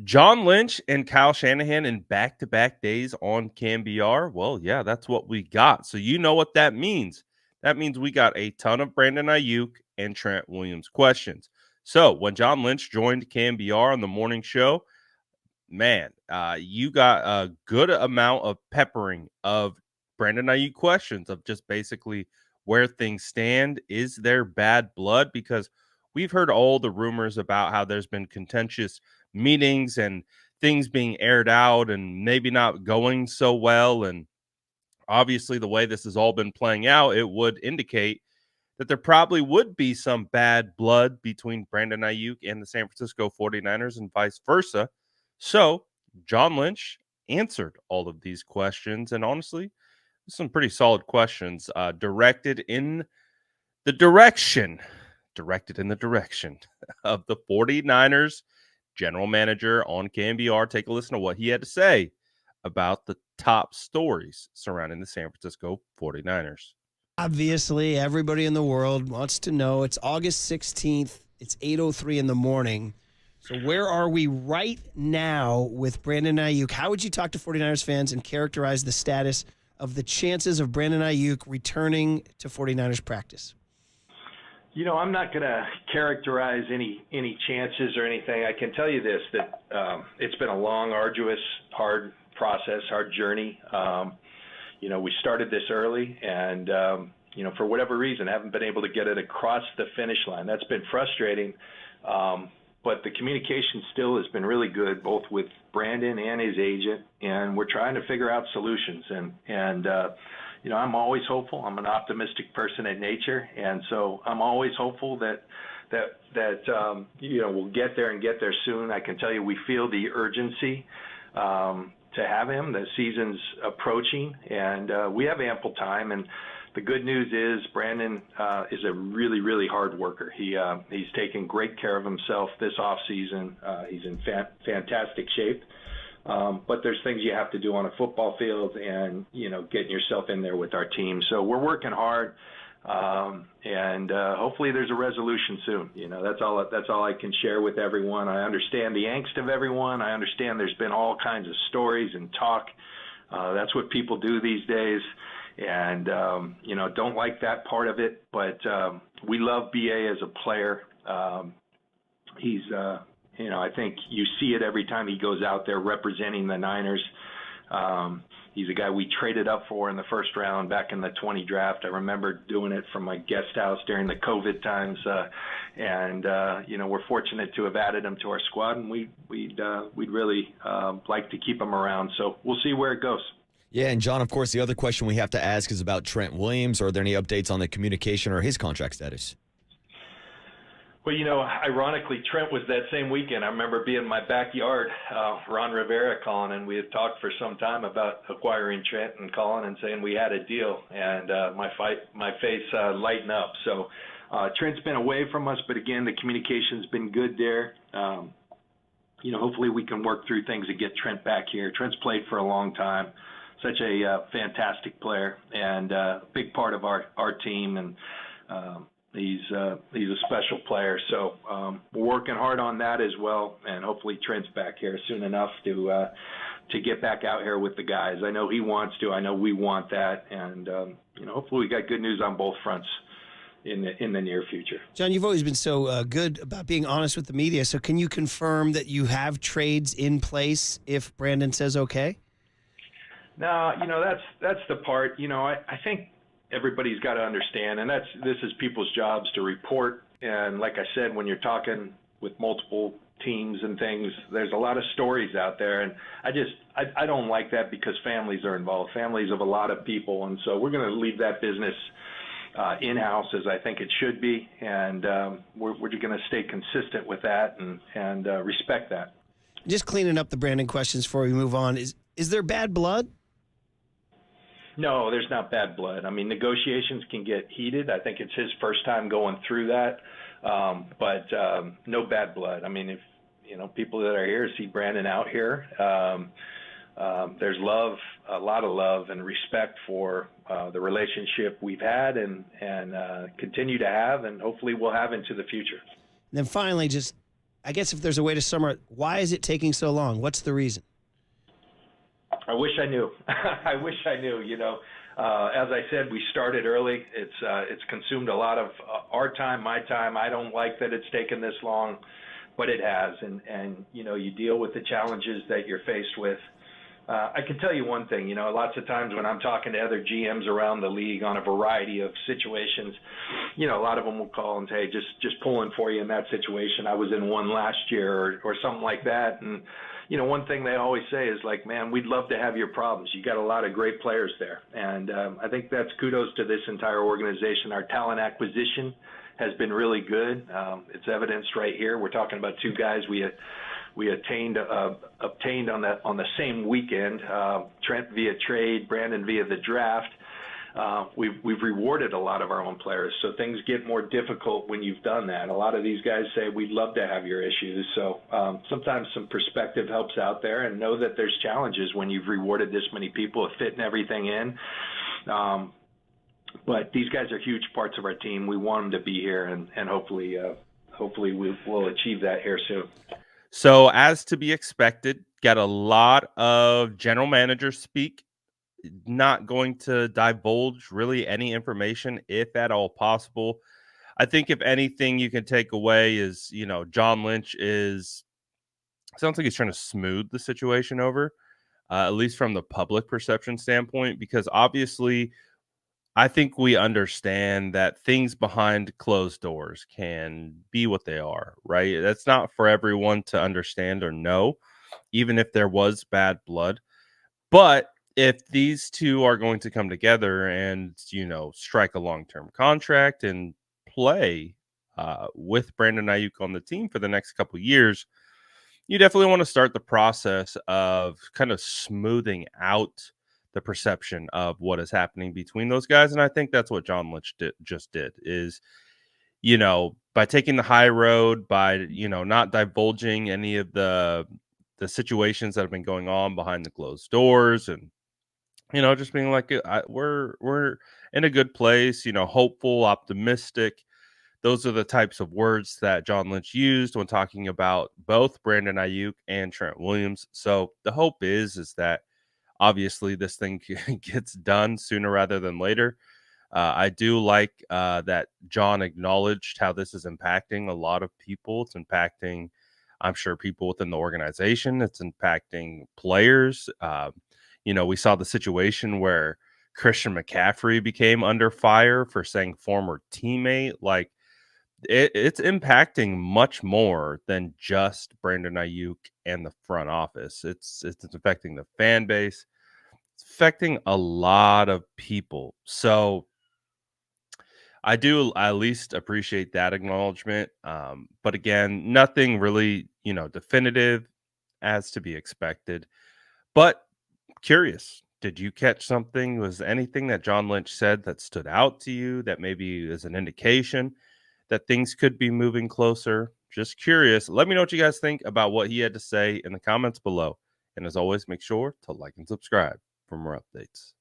John Lynch and Kyle Shanahan in back-to-back days on CanBR. Well, yeah, that's what we got. So you know what that means. That means we got a ton of Brandon Aiyuk and Trent Williams questions. So when John Lynch joined CanBR on the morning show, man, you got a good amount of peppering of Brandon Aiyuk questions of just basically where things stand. Is there bad blood? Because we've heard all the rumors about how there's been contentious meetings and things being aired out and maybe not going so well. And obviously, the way this has all been playing out, it would indicate that there probably would be some bad blood between Brandon Aiyuk and the San Francisco 49ers and vice versa. So, John Lynch answered all of these questions, and honestly, some pretty solid questions directed in the direction of the 49ers general manager on KNBR. Take a listen to what he had to say about the top stories surrounding the San Francisco 49ers. Obviously, everybody in the world wants to know. It's August 16th. It's 8:03 in the morning. So where are we right now with Brandon Aiyuk? How would you talk to 49ers fans and characterize the status of the chances of Brandon Aiyuk returning to 49ers practice? You know, I'm not going to characterize any chances or anything. I can tell you this, that it's been a long, arduous, hard process, hard journey. We started this early and, for whatever reason, haven't been able to get it across the finish line. That's been frustrating. But the communication still has been really good, both with Brandon and his agent, and we're trying to figure out solutions. I'm always hopeful. I'm an optimistic person at nature, and so I'm always hopeful that we'll get there and get there soon. I can tell you we feel the urgency to have him. The season's approaching, and we have ample time. And the good news is Brandon is a really, really hard worker. He's taken great care of himself this off season. He's in fantastic shape. But there's things you have to do on a football field and, getting yourself in there with our team. So we're working hard, and hopefully there's a resolution soon. That's all I can share with everyone. I understand the angst of everyone. I understand there's been all kinds of stories and talk. That's what people do these days. And, don't like that part of it. But we love BA as a player. He's I think you see it every time he goes out there representing the Niners. He's a guy we traded up for in the first round back in the 20 draft. I remember doing it from my guest house during the COVID times. We're fortunate to have added him to our squad, and we'd really like to keep him around. So we'll see where it goes. Yeah, and John, of course, the other question we have to ask is about Trent Williams. Are there any updates on the communication or his contract status? Well, ironically, Trent was that same weekend. I remember being in my backyard, Ron Rivera calling, and we had talked for some time about acquiring Trent and calling and saying we had a deal, and my face lightened up. So Trent's been away from us, but again, the communication's been good there. Hopefully we can work through things and get Trent back here. Trent's played for a long time, such a fantastic player, and a big part of our team, and he's a special player. So we're working hard on that as well, and hopefully Trent's back here soon enough to get back out here with the guys. I know he wants to. I know we want that, and hopefully we got good news on both fronts in the near future. John, you've always been so good about being honest with the media. So can you confirm that you have trades in place if Brandon says okay? No, that's the part. I think everybody's got to understand, and this is people's jobs to report. And like I said, when you're talking with multiple teams and things, there's a lot of stories out there, and I don't like that because families are involved, families of a lot of people, and so we're going to leave that business in-house as I think it should be, and we're going to stay consistent with that and respect that. Just cleaning up the Brandon questions before we move on. Is there bad blood? No, there's not bad blood. I mean, negotiations can get heated. I think it's his first time going through that, but no bad blood. I mean, if people that are here see Brandon out here, there's love, a lot of love and respect for the relationship we've had and continue to have, and hopefully we'll have into the future. And then finally, just I guess if there's a way to summarize, why is it taking so long? What's the reason? I wish I knew. I wish I knew. As I said, we started early. It's consumed a lot of our time, my time. I don't like that it's taken this long, but it has. And you deal with the challenges that you're faced with. I can tell you one thing. Lots of times when I'm talking to other GMs around the league on a variety of situations, a lot of them will call and say, just pulling for you in that situation. I was in one last year or something like that. And one thing they always say is like, man, we'd love to have your problems. You got a lot of great players there. And I think that's kudos to this entire organization. Our talent acquisition has been really good. It's evidenced right here. We're talking about two guys we obtained on the same weekend. Trent via trade, Brandon via the draft. We've rewarded a lot of our own players, so things get more difficult when you've done that. A lot of these guys say, we'd love to have your issues, so sometimes some perspective helps out there, and know that there's challenges when you've rewarded this many people of fitting everything in. But these guys are huge parts of our team. We want them to be here, and hopefully we'll achieve that here soon. So, as to be expected, got a lot of general managers speak. Not going to divulge really any information, if at all possible. I think if anything you can take away is, John Lynch sounds like he's trying to smooth the situation over, at least from the public perception standpoint, because obviously I think we understand that things behind closed doors can be what they are, right? That's not for everyone to understand or know, even if there was bad blood. But if these two are going to come together and, strike a long-term contract and play with Brandon Aiyuk on the team for the next couple of years, you definitely want to start the process of kind of smoothing out the perception of what is happening between those guys. And I think that's what John Lynch just did is, by taking the high road, by, not divulging any of the situations that have been going on behind the closed doors, and, just being like, we're in a good place, hopeful, optimistic. Those are the types of words that John Lynch used when talking about both Brandon Aiyuk and Trent Williams. So the hope is that obviously this thing gets done sooner rather than later. I do like that John acknowledged how this is impacting a lot of people. It's impacting, I'm sure, people within the organization. It's impacting players. We saw the situation where Christian McCaffrey became under fire for saying former teammate. Like, it's impacting much more than just Brandon Aiyuk and the front office. It's affecting the fan base. It's affecting a lot of people. So I do at least appreciate that acknowledgement. But again, nothing really, definitive, as to be expected. But curious, did you catch something? Was anything that John Lynch said that stood out to you that maybe is an indication that things could be moving closer? Just curious. Let me know what you guys think about what he had to say in the comments below. And as always, make sure to like and subscribe for more updates.